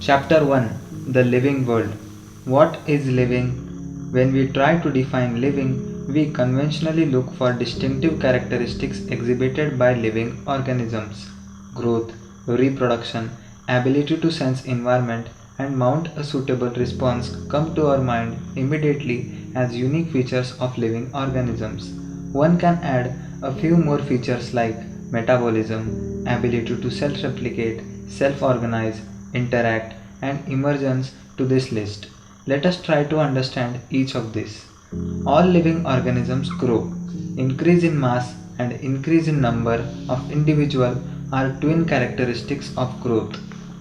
Chapter 1. The Living World. What is living? When we try to define living, we conventionally look for distinctive characteristics exhibited by living organisms: growth, reproduction, ability to sense environment, and mount a suitable response come to our mind immediately as unique features of living organisms. One can add a few more features like metabolism, ability to self replicate, self organize, interact, and emergence to this list. Let us try to understand each of these. All living organisms grow. Increase in mass and increase in number of individual are twin characteristics of growth.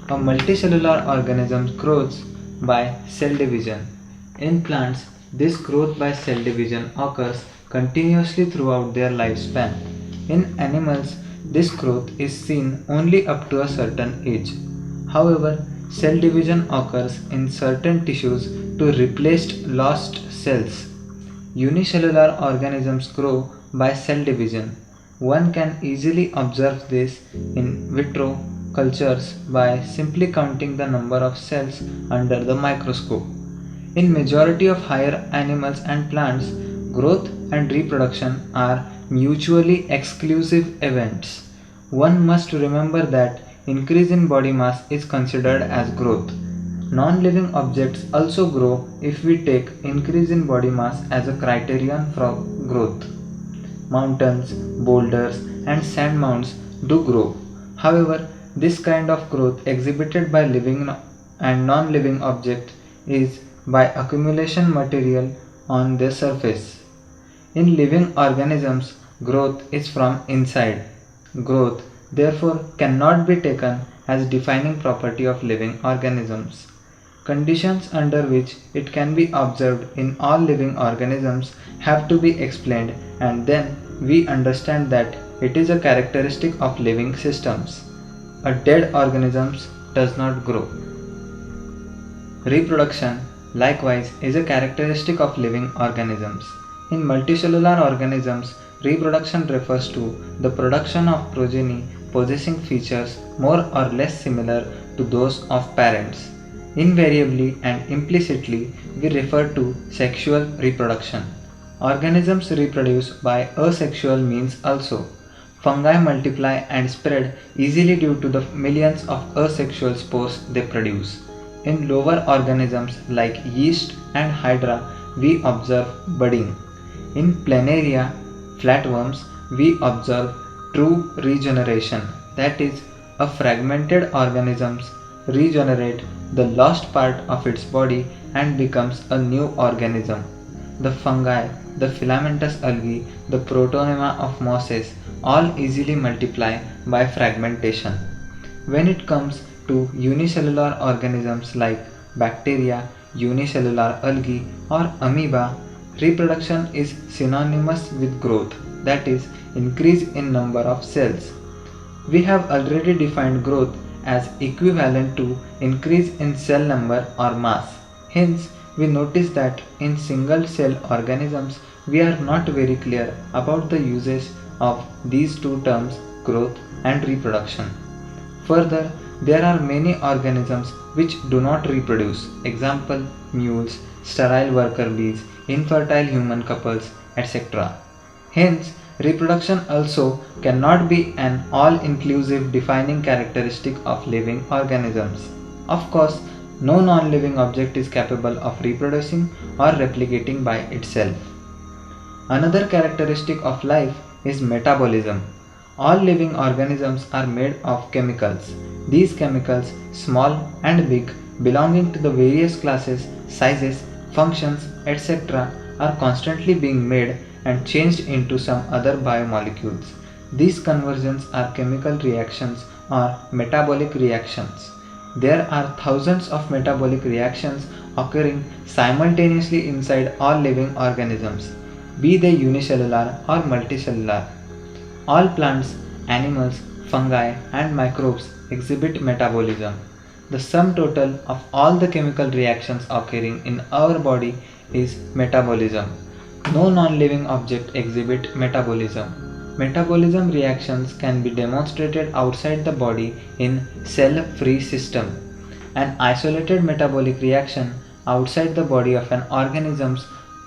A multicellular organism grows by cell division. In plants, this growth by cell division occurs continuously throughout their lifespan. In animals, this growth is seen only up to a certain age. However, cell division occurs in certain tissues to replace lost cells. Unicellular organisms grow by cell division. One can easily observe this in vitro cultures by simply counting the number of cells under the microscope. In majority of higher animals and plants, growth and reproduction are mutually exclusive events. One must remember that increase in body mass is considered as growth. Non-living objects also grow if we take increase in body mass as a criterion for growth. Mountains, boulders, and sand mounds do grow. However, this kind of growth exhibited by living and non-living objects is by accumulation material on their surface. In living organisms, growth is from inside. Growth, therefore, cannot be taken as defining property of living organisms. Conditions under which it can be observed in all living organisms have to be explained, and then we understand that it is a characteristic of living systems. A dead organism does not grow. Reproduction, likewise, is a characteristic of living organisms. In multicellular organisms, reproduction refers to the production of progeny possessing features more or less similar to those of parents. Invariably and implicitly, we refer to sexual reproduction. Organisms reproduce by asexual means also. Fungi multiply and spread easily due to the millions of asexual spores they produce. In lower organisms like yeast and hydra, we observe budding. In planaria, flatworms, we observe true regeneration, that is, a fragmented organism regenerate the lost part of its body and becomes a new organism. The fungi, the filamentous algae, the protonema of mosses all easily multiply by fragmentation. When it comes to unicellular organisms like bacteria, unicellular algae, or amoeba, reproduction is synonymous with growth, that is, increase in number of cells. We have already defined growth as equivalent to increase in cell number or mass. Hence, we notice that in single cell organisms, we are not very clear about the usage of these two terms, growth and reproduction. Further, there are many organisms which do not reproduce. Example, mules, sterile worker bees, infertile human couples, etc. Hence, reproduction also cannot be an all-inclusive defining characteristic of living organisms. Of course, no non-living object is capable of reproducing or replicating by itself. Another characteristic of life is metabolism. All living organisms are made of chemicals. These chemicals, small and big, belonging to the various classes, sizes, functions, etc., are constantly being made and changed into some other biomolecules. These conversions are chemical reactions or metabolic reactions. There are thousands of metabolic reactions occurring simultaneously inside all living organisms, be they unicellular or multicellular. All plants, animals, fungi, and microbes exhibit metabolism. The sum total of all the chemical reactions occurring in our body is metabolism. No non-living object exhibit metabolism. Metabolism reactions can be demonstrated outside the body in cell-free system. An isolated metabolic reaction outside the body of an organism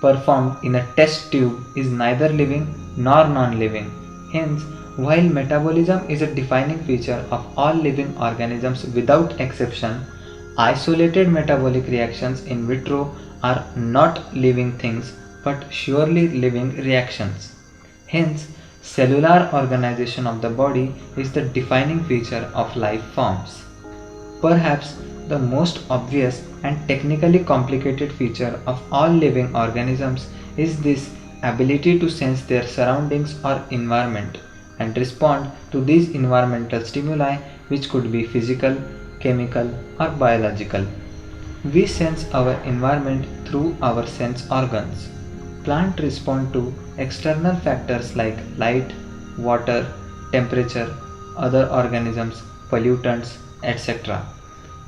performed in a test tube is neither living nor non-living. Hence, while metabolism is a defining feature of all living organisms without exception, isolated metabolic reactions in vitro are not living things but surely living reactions. Hence, cellular organization of the body is the defining feature of life forms. Perhaps the most obvious and technically complicated feature of all living organisms is this ability to sense their surroundings or environment and respond to these environmental stimuli, which could be physical, chemical, or biological. We sense our environment through our sense organs. Plants respond to external factors like light, water, temperature, other organisms, pollutants, etc.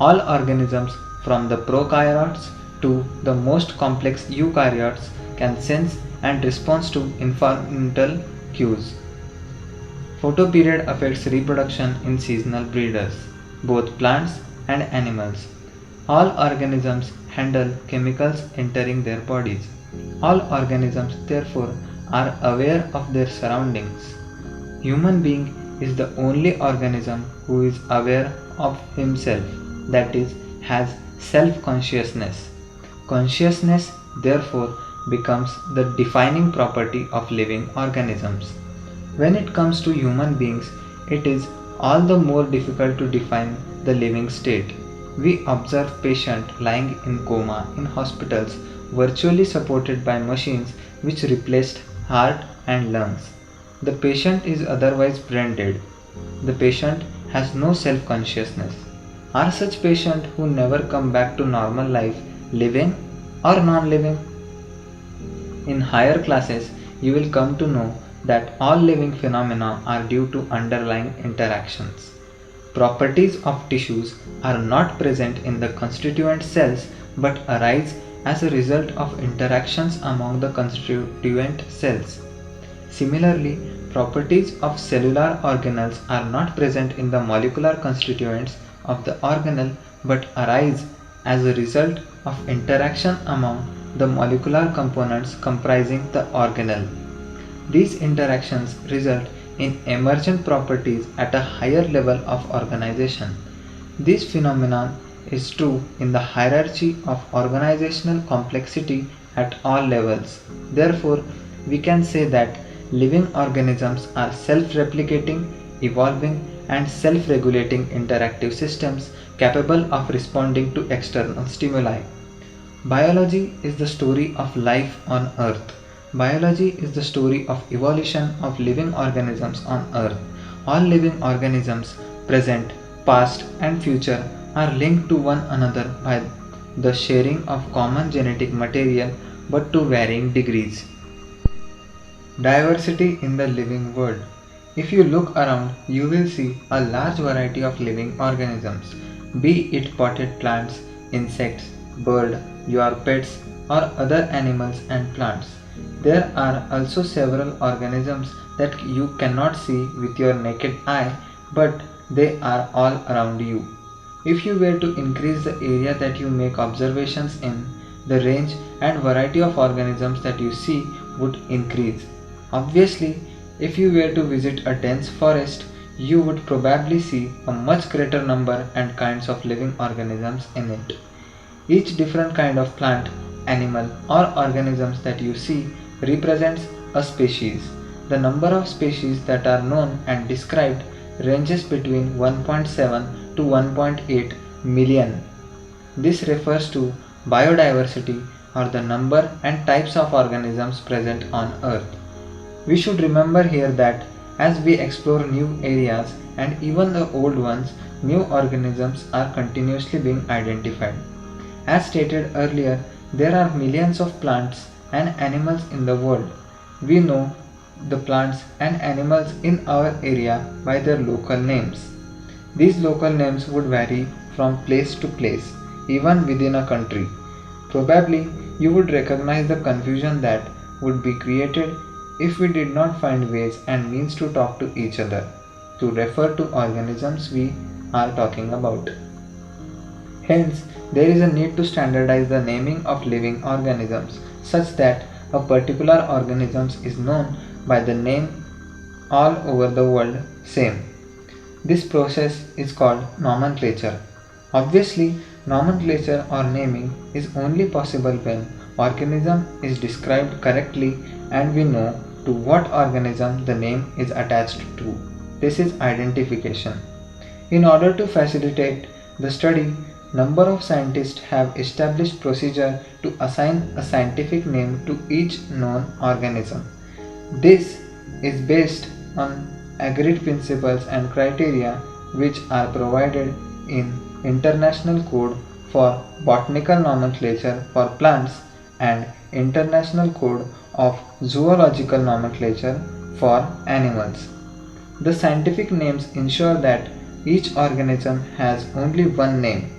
All organisms from the prokaryotes to the most complex eukaryotes can sense and respond to environmental cues. Photoperiod affects reproduction in seasonal breeders, both plants and animals. All organisms handle chemicals entering their bodies. All organisms therefore are aware of their surroundings. Human being is the only organism who is aware of himself, that is, has self-consciousness. Consciousness therefore becomes the defining property of living organisms. When it comes to human beings, it is all the more difficult to define the living state. We observe patients lying in coma in hospitals virtually supported by machines which replaced heart and lungs. The patient is otherwise brain dead. The patient has no self-consciousness. Are such patients who never come back to normal life living or non-living? In higher classes, you will come to know that all living phenomena are due to underlying interactions. Properties of tissues are not present in the constituent cells but arise as a result of interactions among the constituent cells. Similarly, properties of cellular organelles are not present in the molecular constituents of the organelle but arise as a result of interaction among the molecular components comprising the organelle. These interactions result in emergent properties at a higher level of organization. This phenomenon is true in the hierarchy of organizational complexity at all levels. Therefore, we can say that living organisms are self-replicating, evolving, and self-regulating interactive systems capable of responding to external stimuli. Biology is the story of life on Earth. Biology is the story of evolution of living organisms on Earth. All living organisms, present, past, and future, are linked to one another by the sharing of common genetic material but to varying degrees. Diversity in the living world. If you look around, you will see a large variety of living organisms, be it potted plants, insects, birds, your pets, or other animals and plants. There are also several organisms that you cannot see with your naked eye, but they are all around you. If you were to increase the area that you make observations in, the range and variety of organisms that you see would increase. Obviously, if you were to visit a dense forest, you would probably see a much greater number and kinds of living organisms in it. Each different kind of plant, animal, or organisms that you see represents a species. The number of species that are known and described ranges between 1.7 to 1.8 million. This refers to biodiversity or the number and types of organisms present on Earth. We should remember here that as we explore new areas and even the old ones, new organisms are continuously being identified. As stated earlier, there are millions of plants and animals in the world. We know the plants and animals in our area by their local names. These local names would vary from place to place, even within a country. Probably you would recognize the confusion that would be created if we did not find ways and means to talk to each other, to refer to organisms we are talking about. Hence, there is a need to standardize the naming of living organisms such that a particular organism is known by the name all over the world same. This process is called nomenclature. Obviously, nomenclature or naming is only possible when organism is described correctly and we know to what organism the name is attached to. This is identification. In order to facilitate the study, number of scientists have established procedure to assign a scientific name to each known organism. This is based on agreed principles and criteria which are provided in International Code for Botanical Nomenclature for Plants and International Code of Zoological Nomenclature for Animals. The scientific names ensure that each organism has only one name.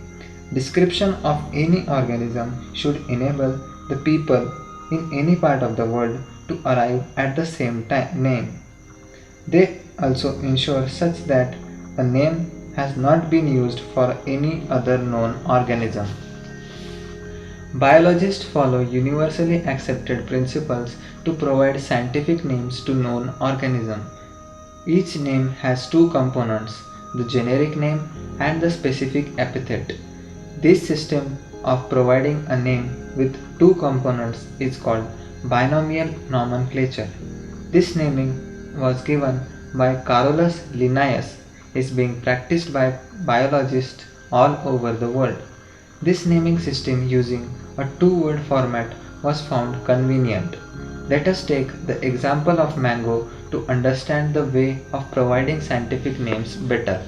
Description of any organism should enable the people in any part of the world to arrive at the same name. They also ensure such that a name has not been used for any other known organism. Biologists follow universally accepted principles to provide scientific names to known organisms. Each name has two components, the generic name and the specific epithet. This system of providing a name with two components is called binomial nomenclature. This naming was given by Carolus Linnaeus is being practiced by biologists all over the world. This naming system using a two-word format was found convenient. Let us take the example of mango to understand the way of providing scientific names better.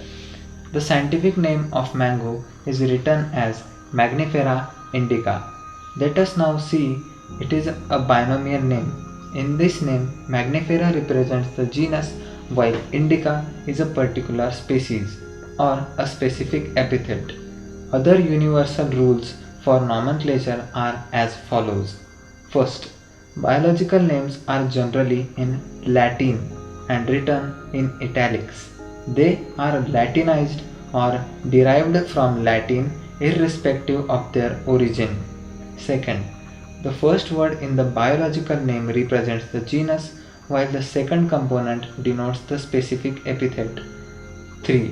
The scientific name of mango is written as Mangifera indica. Let us now see it is a binomial name. In this name, Mangifera represents the genus while indica is a particular species or a specific epithet. Other universal rules for nomenclature are as follows. First, biological names are generally in Latin and written in italics. They are Latinized or derived from Latin irrespective of their origin. Second, the first word in the biological name represents the genus while the second component denotes the specific epithet. 3.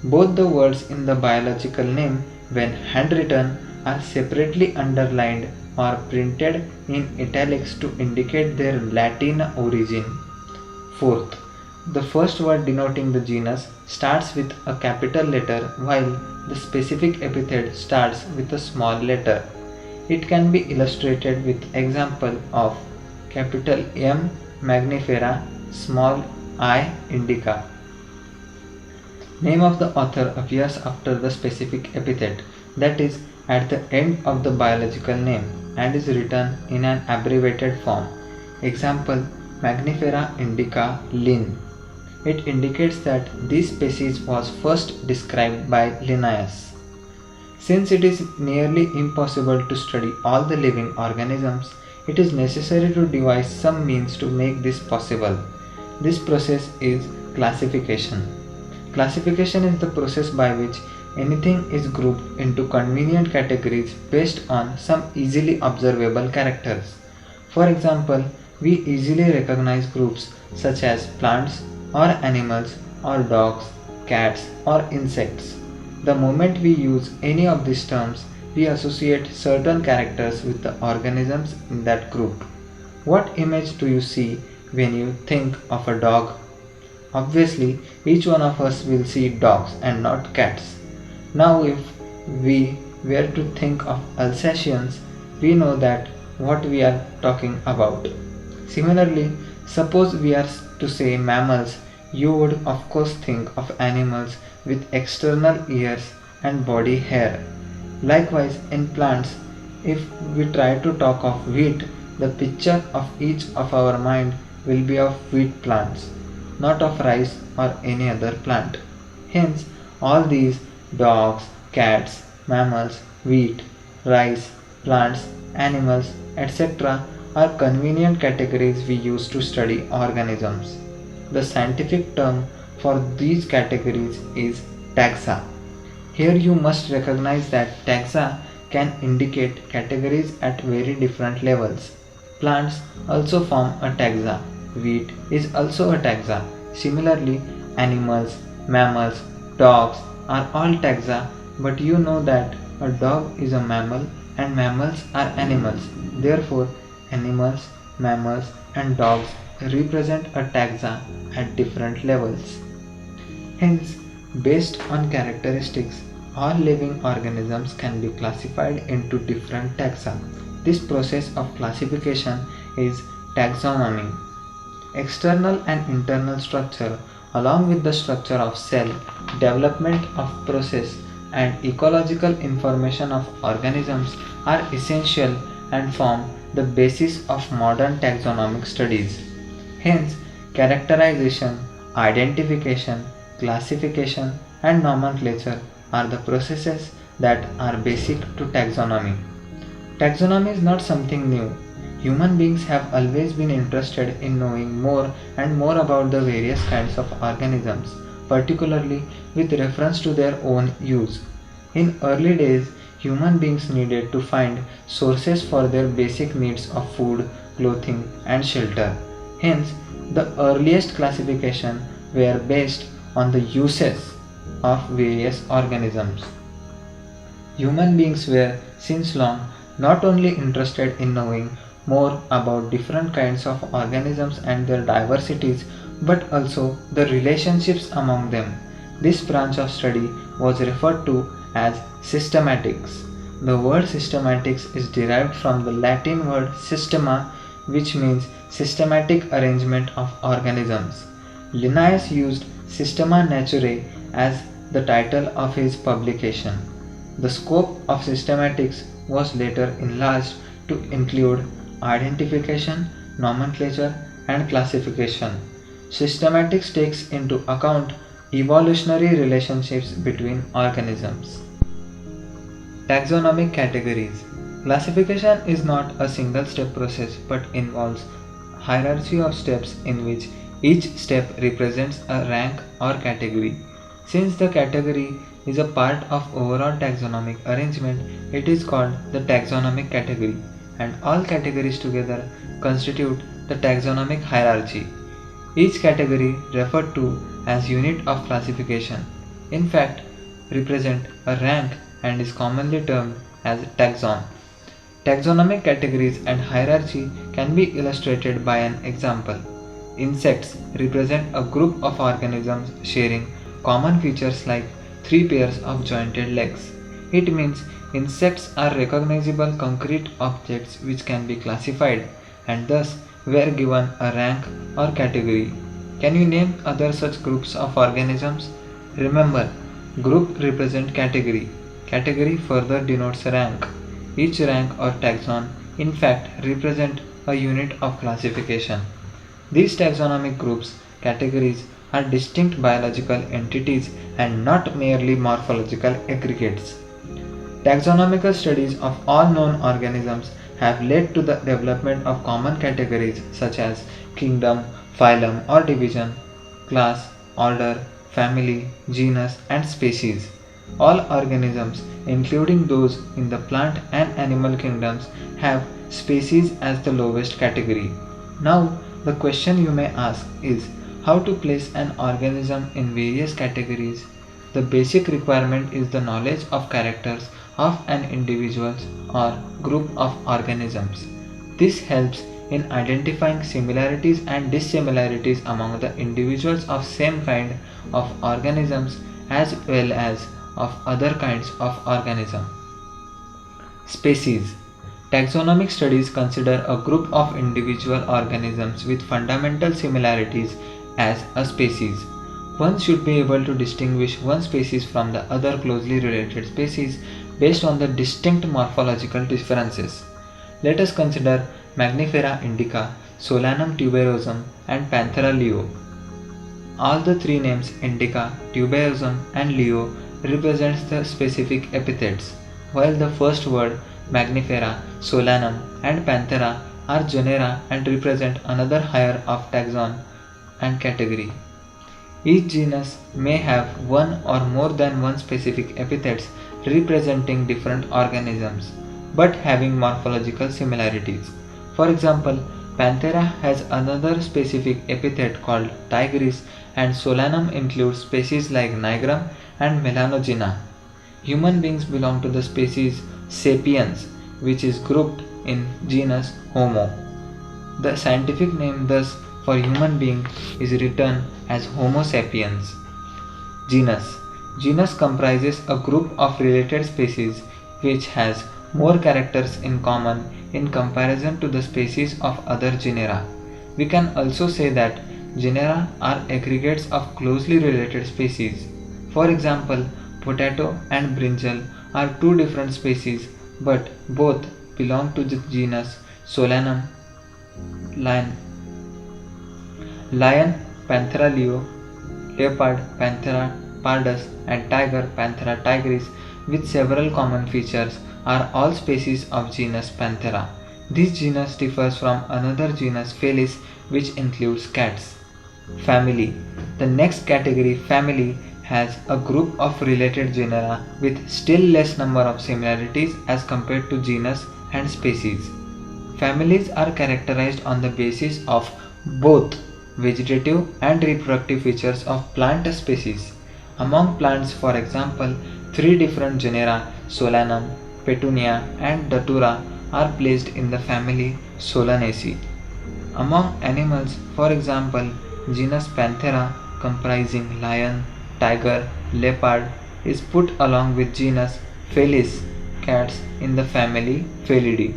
Both the words in the biological name, when handwritten, are separately underlined or printed in italics to indicate their Latin origin. Fourth, the first word denoting the genus starts with a capital letter while the specific epithet starts with a small letter. It can be illustrated with example of capital M Mangifera, small I indica. Name of the author appears after the specific epithet, that is, at the end of the biological name, and is written in an abbreviated form. Example, Mangifera indica Linn. It indicates that this species was first described by Linnaeus. Since it is nearly impossible to study all the living organisms, it is necessary to devise some means to make this possible. This process is classification. Classification is the process by which anything is grouped into convenient categories based on some easily observable characters. For example, we easily recognize groups such as plants or animals or dogs, cats or insects. The moment we use any of these terms, we associate certain characters with the organisms in that group. What image do you see when you think of a dog? Obviously, each one of us will see dogs and not cats. Now if we were to think of Alsatians, we know that what we are talking about. Similarly, suppose we are to say mammals, you would of course think of animals with external ears and body hair. Likewise, in plants, if we try to talk of wheat, the picture of each of our mind will be of wheat plants, not of rice or any other plant. Hence, all these dogs, cats, mammals, wheat, rice, plants, animals, etc. are convenient categories we use to study organisms. The scientific term for these categories is taxa. Here you must recognize that taxa can indicate categories at very different levels. Plants also form a taxa. Wheat is also a taxa. Similarly, animals, mammals, dogs are all taxa, but you know that a dog is a mammal and mammals are animals. Therefore, animals, mammals, and dogs represent a taxa at different levels. Hence, based on characteristics, all living organisms can be classified into different taxa. This process of classification is taxonomy. External and internal structure, along with the structure of cell, development of process, and ecological information of organisms are essential and form the basis of modern taxonomic studies. Hence, characterization, identification, classification, and nomenclature are the processes that are basic to taxonomy. Taxonomy is not something new. Human beings have always been interested in knowing more and more about the various kinds of organisms, particularly with reference to their own use. In early days, human beings needed to find sources for their basic needs of food, clothing, and shelter. Hence, the earliest classification were based on the uses of various organisms. Human beings were since long not only interested in knowing more about different kinds of organisms and their diversities, but also the relationships among them. This branch of study was referred to as systematics. The word systematics is derived from the Latin word systema, which means systematic arrangement of organisms. Linnaeus used Systema Naturae as the title of his publication. The scope of systematics was later enlarged to include identification, nomenclature, and classification. Systematics takes into account evolutionary relationships between organisms. Taxonomic categories. Classification is not a single step process but involves hierarchy of steps in which each step represents a rank or category. Since the category is a part of overall taxonomic arrangement, it is called the taxonomic category, and all categories together constitute the taxonomic hierarchy. Each category referred to as unit of classification, in fact, represent a rank and is commonly termed as taxon. Taxonomic categories and hierarchy can be illustrated by an example. Insects represent a group of organisms sharing common features like 3 pairs of jointed legs. It means insects are recognizable concrete objects which can be classified and thus were given a rank or category. Can you name other such groups of organisms? Remember, group represent category. Category further denotes rank. Each rank or taxon in fact represent a unit of classification. These taxonomic groups, categories, are distinct biological entities and not merely morphological aggregates. Taxonomical studies of all known organisms have led to the development of common categories such as kingdom, phylum or division, class, order, family, genus, and species. All organisms, including those in the plant and animal kingdoms, have species as the lowest category. Now, the question you may ask is how to place an organism in various categories. The basic requirement is the knowledge of characters of an individual or group of organisms. This helps in identifying similarities and dissimilarities among the individuals of same kind of organisms as well as of other kinds of organism. Species. Taxonomic studies consider a group of individual organisms with fundamental similarities as a species. One should be able to distinguish one species from the other closely related species based on the distinct morphological differences. Let us consider Magnifera indica, Solanum tuberosum, and Panthera leo. All the three names indica, tuberosum, and leo represents the specific epithets, while the first word Magnifera, Solanum, and Panthera are genera and represent another higher of taxon and category. Each genus may have one or more than one specific epithets representing different organisms, but having morphological similarities. For example, Panthera has another specific epithet called tigris, and Solanum includes species like Nigrum and Melanogena. Human beings belong to the species Sapiens, which is grouped in genus Homo. The scientific name thus for human being is written as Homo sapiens. Genus. Genus comprises a group of related species which has more characters in common in comparison to the species of other genera. We can also say that genera are aggregates of closely related species. For example, potato and brinjal are two different species, but both belong to the genus Solanum. Lion Panthera leo, leopard Panthera pardus, and tiger Panthera tigris, with several common features, are all species of genus Panthera. This genus differs from another genus Felis, which includes cats. Family. The next category, family, has a group of related genera with still less number of similarities as compared to genus and species. Families are characterized on the basis of both vegetative and reproductive features of plant species. Among plants, for example, three different genera Solanum, Petunia, and Datura are placed in the family Solanaceae. Among animals, for example, genus Panthera comprising lion, tiger, leopard is put along with genus Felis, cats, in the family Felidae.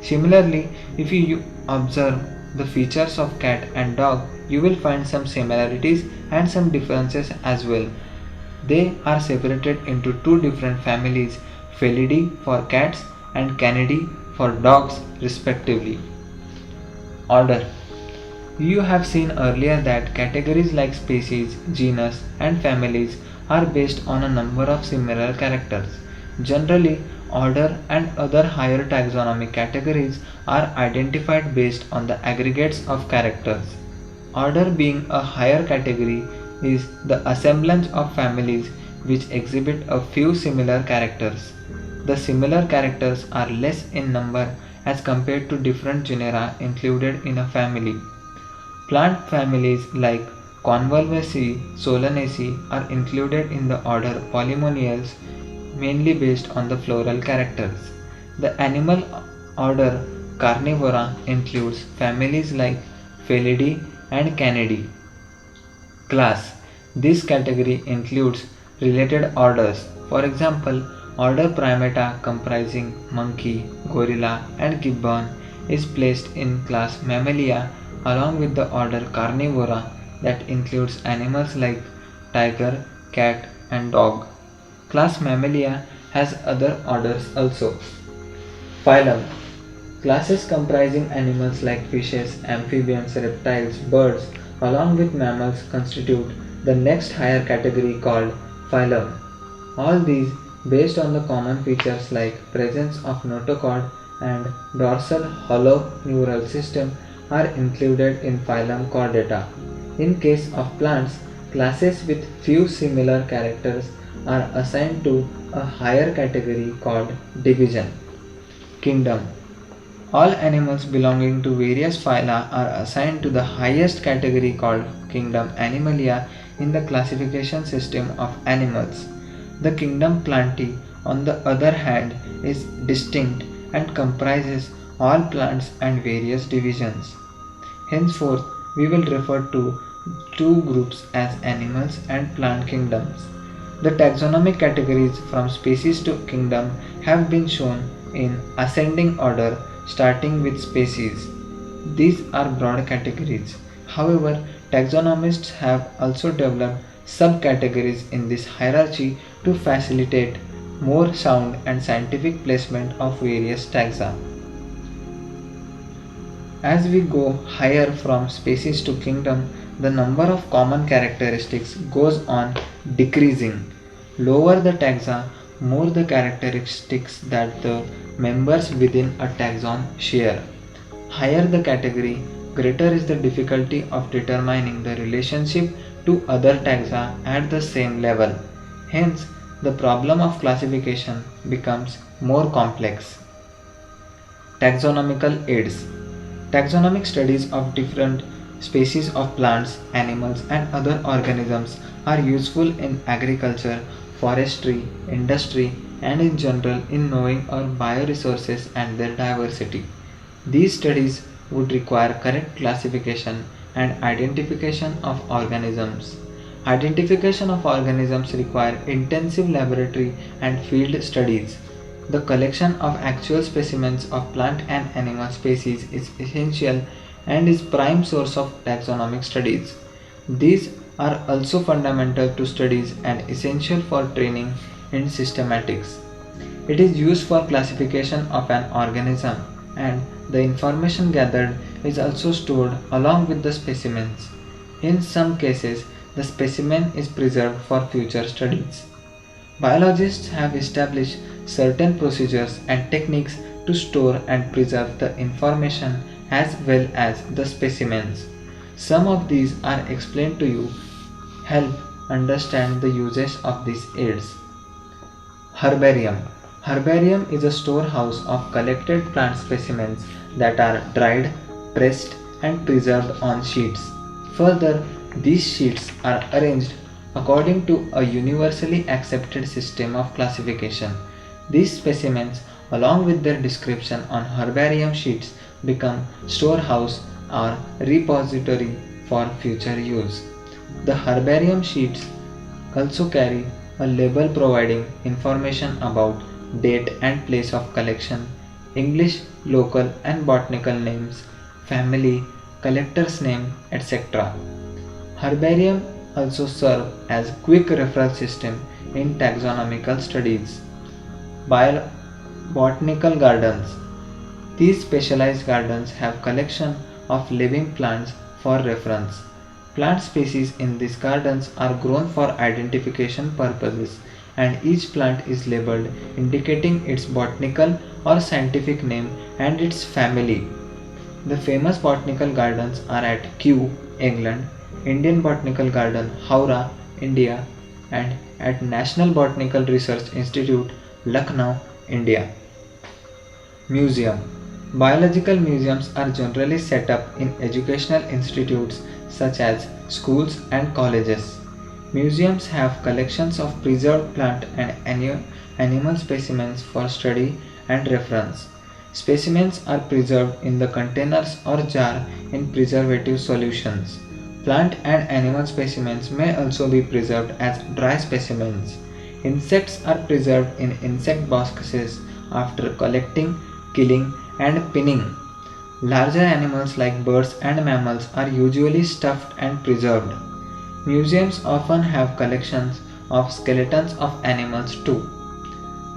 Similarly, if you observe the features of cat and dog, you will find some similarities and some differences as well. They are separated into two different families, Felidae for cats and Canidae for dogs respectively. Order. You have seen earlier that categories like species, genus, and families are based on a number of similar characters. Generally, order and other higher taxonomic categories are identified based on the aggregates of characters. Order being a higher category is the assemblage of families which exhibit a few similar characters. The similar characters are less in number as compared to different genera included in a family. Plant families like Convolvulaceae, Solanaceae are included in the order Polymoniales mainly based on the floral characters. The animal order Carnivora includes families like Felidae and Canidae. Class. This category includes related orders. For example, order Primata comprising monkey, gorilla, and gibbon is placed in class Mammalia along with the order Carnivora that includes animals like tiger, cat, and dog. Class Mammalia has other orders also. Phylum. Classes comprising animals like fishes, amphibians, reptiles, birds, along with mammals constitute the next higher category called phylum. All these based on the common features like presence of notochord and dorsal hollow neural system are included in phylum Chordata. In case of plants, classes with few similar characters are assigned to a higher category called division. Kingdom. All animals belonging to various phyla are assigned to the highest category called Kingdom Animalia in the classification system of animals. The kingdom Plantae, on the other hand, is distinct and comprises all plants and various divisions. Henceforth, we will refer to two groups as animals and plant kingdoms. The taxonomic categories from species to kingdom have been shown in ascending order starting with species. These are broad categories. However, taxonomists have also developed subcategories in this hierarchy to facilitate more sound and scientific placement of various taxa. As we go higher from species to kingdom, the number of common characteristics goes on decreasing. Lower the taxa, more the characteristics that the members within a taxon share. Higher the category, greater is the difficulty of determining the relationship to other taxa at the same level. Hence, the problem of classification becomes more complex. Taxonomical aids. Taxonomic studies of different species of plants, animals, and other organisms are useful in agriculture, forestry, industry, and in general in knowing our bioresources and their diversity. These studies would require correct classification and identification of organisms. Identification of organisms require intensive laboratory and field studies. The collection of actual specimens of plant and animal species is essential and is prime source of taxonomic studies. These are also fundamental to studies and essential for training in systematics. It is used for classification of an organism, and the information gathered is also stored along with the specimens. In some cases, the specimen is preserved for future studies. Biologists have established certain procedures and techniques to store and preserve the information as well as the specimens. Some of these are explained to you help understand the uses of these aids. Herbarium. Herbarium is a storehouse of collected plant specimens that are dried, pressed, and preserved on sheets. Further, these sheets are arranged according to a universally accepted system of classification. These specimens, along with their description on herbarium sheets, become storehouse or repository for future use. The herbarium sheets also carry a label providing information about date and place of collection, English, local and botanical names, family, collector's name, etc. Herbarium also serve as quick reference system in taxonomical studies. Botanical gardens. These specialized gardens have collection of living plants for reference. Plant species in these gardens are grown for identification purposes, and each plant is labeled indicating its botanical or scientific name and its family. The famous botanical gardens are at Kew, England, Indian Botanical Garden, Howrah, India, and at National Botanical Research Institute, Lucknow, India. Museum. Biological museums are generally set up in educational institutes such as schools and colleges. Museums have collections of preserved plant and animal specimens for study and reference. Specimens are preserved in the containers or jar in preservative solutions. Plant and animal specimens may also be preserved as dry specimens. Insects are preserved in insect boxes after collecting, killing, and pinning. Larger animals like birds and mammals are usually stuffed and preserved. Museums often have collections of skeletons of animals too.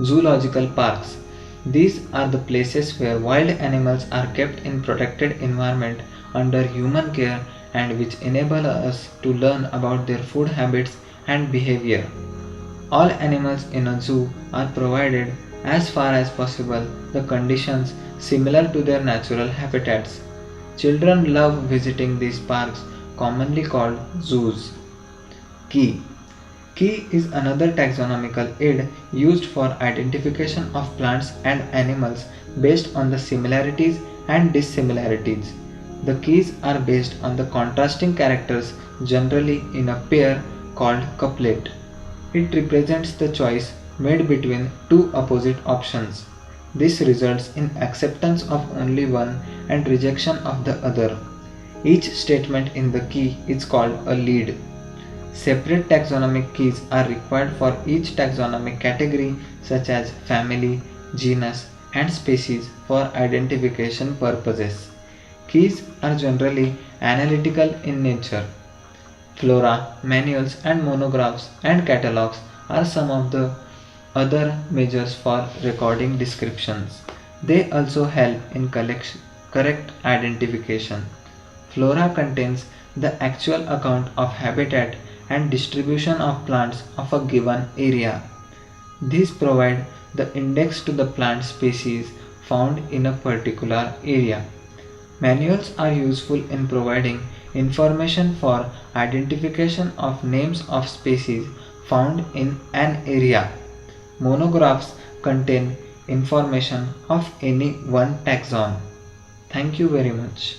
Zoological parks. These are the places where wild animals are kept in protected environment under human care and which enable us to learn about their food habits and behavior. All animals in a zoo are provided as far as possible the conditions similar to their natural habitats. Children love visiting these parks, commonly called zoos. Key. Key is another taxonomical aid used for identification of plants and animals based on the similarities and dissimilarities. The keys are based on the contrasting characters generally in a pair called couplet. It represents the choice made between two opposite options. This results in acceptance of only one and rejection of the other. Each statement in the key is called a lead. Separate taxonomic keys are required for each taxonomic category such as family, genus, and species for identification purposes. Keys are generally analytical in nature. Flora, manuals and monographs and catalogs are some of the other measures for recording descriptions. They also help in correct identification. Flora contains the actual account of habitat and distribution of plants of a given area. These provide the index to the plant species found in a particular area. Manuals are useful in providing information for identification of names of species found in an area. Monographs contain information of any one taxon. Thank you very much.